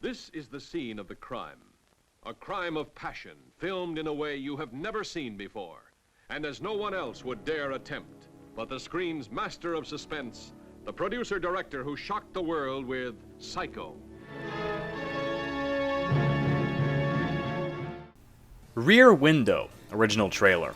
This is the scene of the crime. A crime of passion, filmed in a way you have never seen before, and as no one else would dare attempt. But the screen's master of suspense, the producer-director who shocked the world with Psycho. Rear Window, original trailer.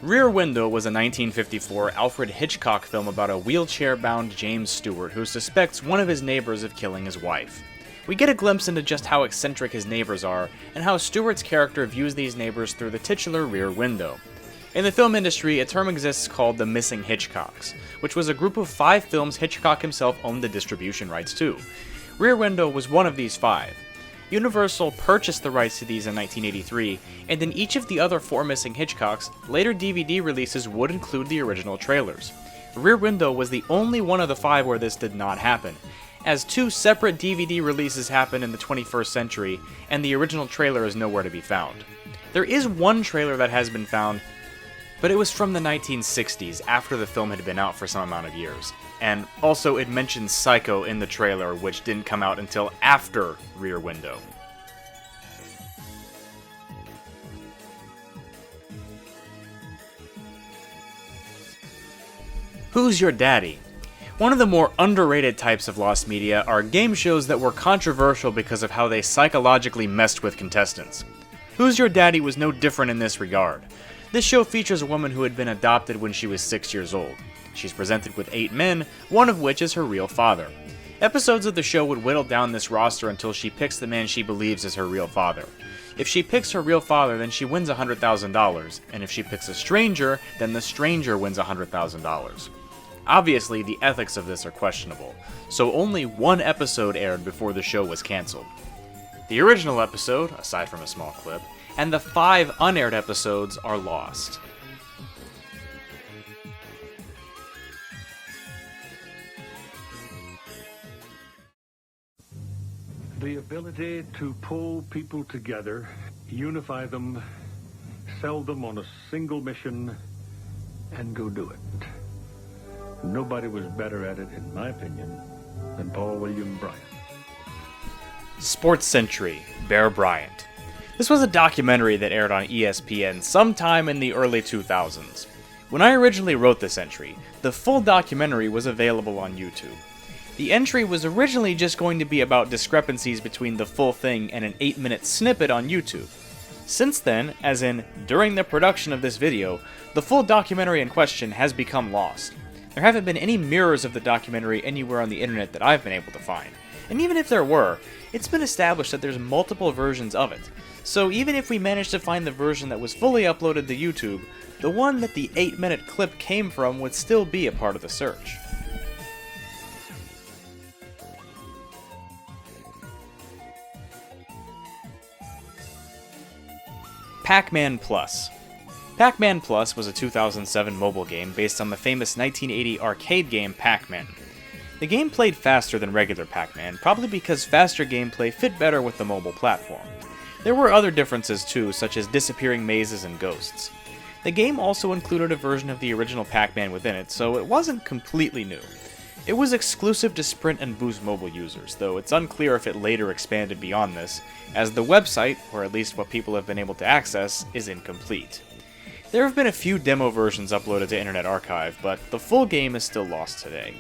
Rear Window was a 1954 Alfred Hitchcock film about a wheelchair-bound James Stewart who suspects one of his neighbors of killing his wife. We get a glimpse into just how eccentric his neighbors are, and how Stewart's character views these neighbors through the titular Rear Window. In the film industry, a term exists called the Missing Hitchcocks, which was a group of 5 films Hitchcock himself owned the distribution rights to. Rear Window was one of these 5. Universal purchased the rights to these in 1983, and in each of the other 4 Missing Hitchcocks, later DVD releases would include the original trailers. Rear Window was the only one of the 5 where this did not happen, as 2 separate DVD releases happened in the 21st century, and the original trailer is nowhere to be found. There is one trailer that has been found, but it was from the 1960s, after the film had been out for some amount of years. And also it mentions Psycho in the trailer, which didn't come out until after Rear Window. Who's Your Daddy? One of the more underrated types of lost media are game shows that were controversial because of how they psychologically messed with contestants. Who's Your Daddy was no different in this regard. This show features a woman who had been adopted when she was 6 years old. She's presented with 8 men, one of which is her real father. Episodes of the show would whittle down this roster until she picks the man she believes is her real father. If she picks her real father, then she wins $100,000, and if she picks a stranger, then the stranger wins $100,000. Obviously, the ethics of this are questionable, so only 1 episode aired before the show was cancelled. The original episode, aside from a small clip, and the 5 unaired episodes are lost. The ability to pull people together, unify them, sell them on a single mission, and go do it. Nobody was better at it, in my opinion, than Paul William Bryant. Sports Century, Bear Bryant. This was a documentary that aired on ESPN sometime in the early 2000s. When I originally wrote this entry, the full documentary was available on YouTube. The entry was originally just going to be about discrepancies between the full thing and an 8-minute snippet on YouTube. Since then, as in during the production of this video, the full documentary in question has become lost. There haven't been any mirrors of the documentary anywhere on the internet that I've been able to find. And even if there were, it's been established that there's multiple versions of it. So even if we managed to find the version that was fully uploaded to YouTube, the one that the 8-minute clip came from would still be a part of the search. Pac-Man Plus. Pac-Man Plus was a 2007 mobile game based on the famous 1980 arcade game Pac-Man. The game played faster than regular Pac-Man, probably because faster gameplay fit better with the mobile platform. There were other differences too, such as disappearing mazes and ghosts. The game also included a version of the original Pac-Man within it, so it wasn't completely new. It was exclusive to Sprint and Boost mobile users, though it's unclear if it later expanded beyond this, as the website, or at least what people have been able to access, is incomplete. There have been a few demo versions uploaded to Internet Archive, but the full game is still lost today.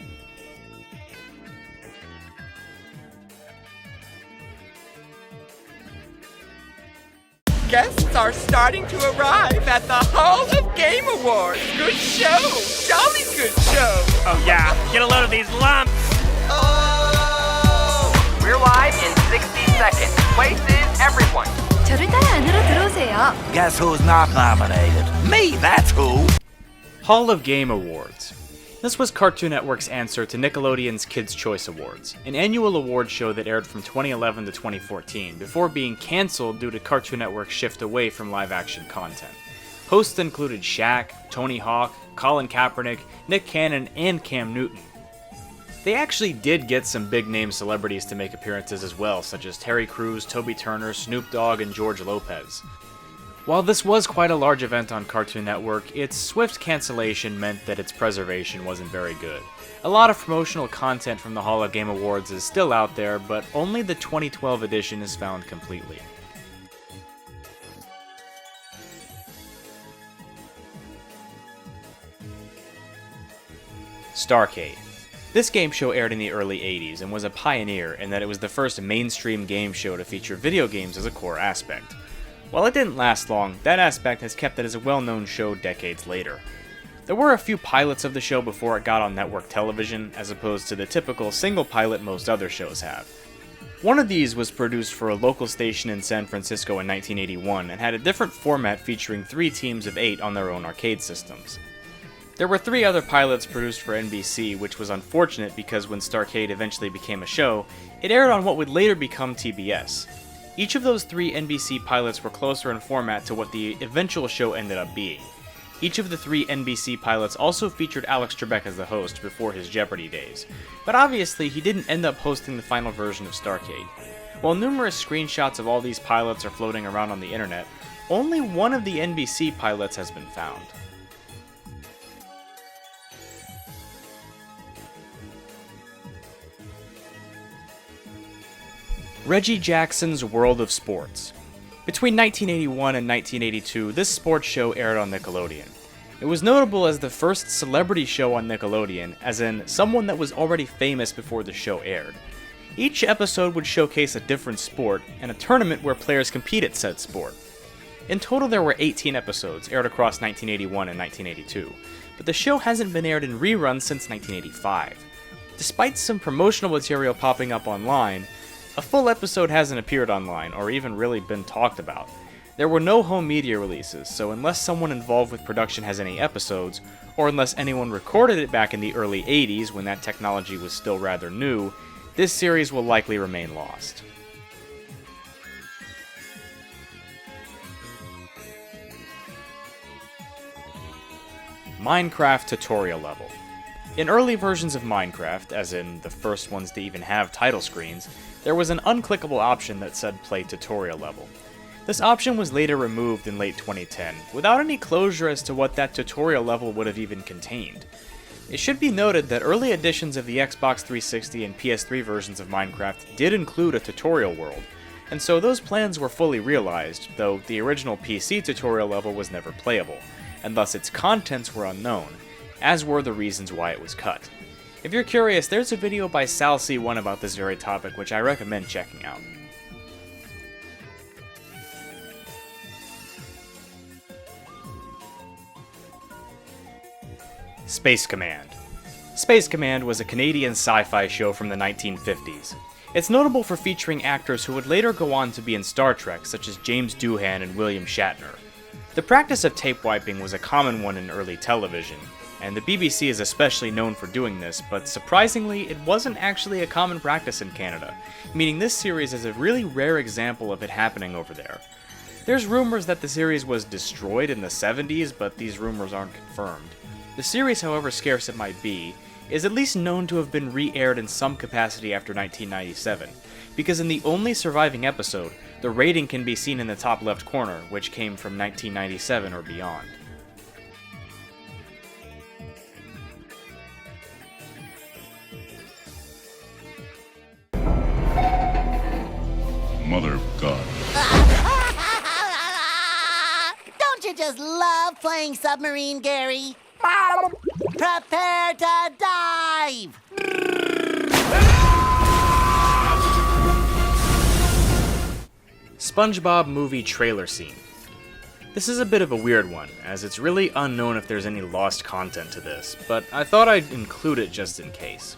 Guests are starting to arrive at the Hall of Game Awards. Good show! Jolly good show! Oh yeah, get a load of these lumps! Oh! We're live in 60 seconds. Places, everyone. 저를 따라 안으로 들어오세요. Guess who's not nominated? Me, that's who! Hall of Game Awards. This was Cartoon Network's answer to Nickelodeon's Kids' Choice Awards, an annual award show that aired from 2011 to 2014, before being cancelled due to Cartoon Network's shift away from live-action content. Hosts included Shaq, Tony Hawk, Colin Kaepernick, Nick Cannon, and Cam Newton. They actually did get some big-name celebrities to make appearances as well, such as Terry Crews, Toby Turner, Snoop Dogg, and George Lopez. While this was quite a large event on Cartoon Network, its swift cancellation meant that its preservation wasn't very good. A lot of promotional content from the Hall of Game Awards is still out there, but only the 2012 edition is found completely. Starcade. This game show aired in the early 80s and was a pioneer in that it was the first mainstream game show to feature video games as a core aspect. While it didn't last long, that aspect has kept it as a well-known show decades later. There were a few pilots of the show before it got on network television, as opposed to the typical single pilot most other shows have. One of these was produced for a local station in San Francisco in 1981 and had a different format featuring 3 teams of 8 on their own arcade systems. There were 3 other pilots produced for NBC, which was unfortunate because when Starcade eventually became a show, it aired on what would later become TBS. Each of those 3 NBC pilots were closer in format to what the eventual show ended up being. Each of the 3 NBC pilots also featured Alex Trebek as the host before his Jeopardy days, but obviously he didn't end up hosting the final version of Starcade. While numerous screenshots of all these pilots are floating around on the internet, only one of the NBC pilots has been found. Reggie Jackson's World of Sports. Between 1981 and 1982, this sports show aired on Nickelodeon. It was notable as the first celebrity show on Nickelodeon, as in someone that was already famous before the show aired. Each episode would showcase a different sport, and a tournament where players compete at said sport. In total there were 18 episodes, aired across 1981 and 1982, but the show hasn't been aired in reruns since 1985. Despite some promotional material popping up online, a full episode hasn't appeared online, or even really been talked about. There were no home media releases, so unless someone involved with production has any episodes, or unless anyone recorded it back in the early 80s when that technology was still rather new, this series will likely remain lost. Minecraft tutorial level. In early versions of Minecraft, as in the first ones to even have title screens, there was an unclickable option that said Play Tutorial Level. This option was later removed in late 2010, without any closure as to what that tutorial level would have even contained. It should be noted that early editions of the Xbox 360 and PS3 versions of Minecraft did include a tutorial world, and so those plans were fully realized, though the original PC tutorial level was never playable, and thus its contents were unknown, as were the reasons why it was cut. If you're curious, there's a video by Sal C1 about this very topic, which I recommend checking out. Space Command. Space Command was a Canadian sci-fi show from the 1950s. It's notable for featuring actors who would later go on to be in Star Trek, such as James Doohan and William Shatner. The practice of tape wiping was a common one in early television, and the BBC is especially known for doing this, but surprisingly, it wasn't actually a common practice in Canada, meaning this series is a really rare example of it happening over there. There's rumors that the series was destroyed in the 70s, but these rumors aren't confirmed. The series, however scarce it might be, is at least known to have been re-aired in some capacity after 1997, because in the only surviving episode, the rating can be seen in the top left corner, which came from 1997 or beyond. Mother of God. Don't you just love playing submarine, Gary? Prepare to dive! SpongeBob movie trailer scene. This is a bit of a weird one, as it's really unknown if there's any lost content to this, but I thought I'd include it just in case.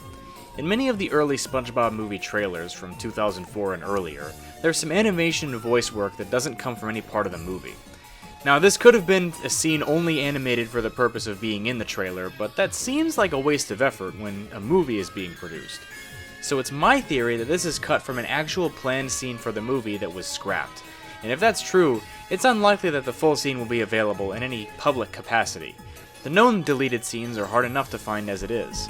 In many of the early SpongeBob movie trailers from 2004 and earlier, there's some animation and voice work that doesn't come from any part of the movie. Now, this could have been a scene only animated for the purpose of being in the trailer, but that seems like a waste of effort when a movie is being produced. So it's my theory that this is cut from an actual planned scene for the movie that was scrapped. And if that's true, it's unlikely that the full scene will be available in any public capacity. The known deleted scenes are hard enough to find as it is.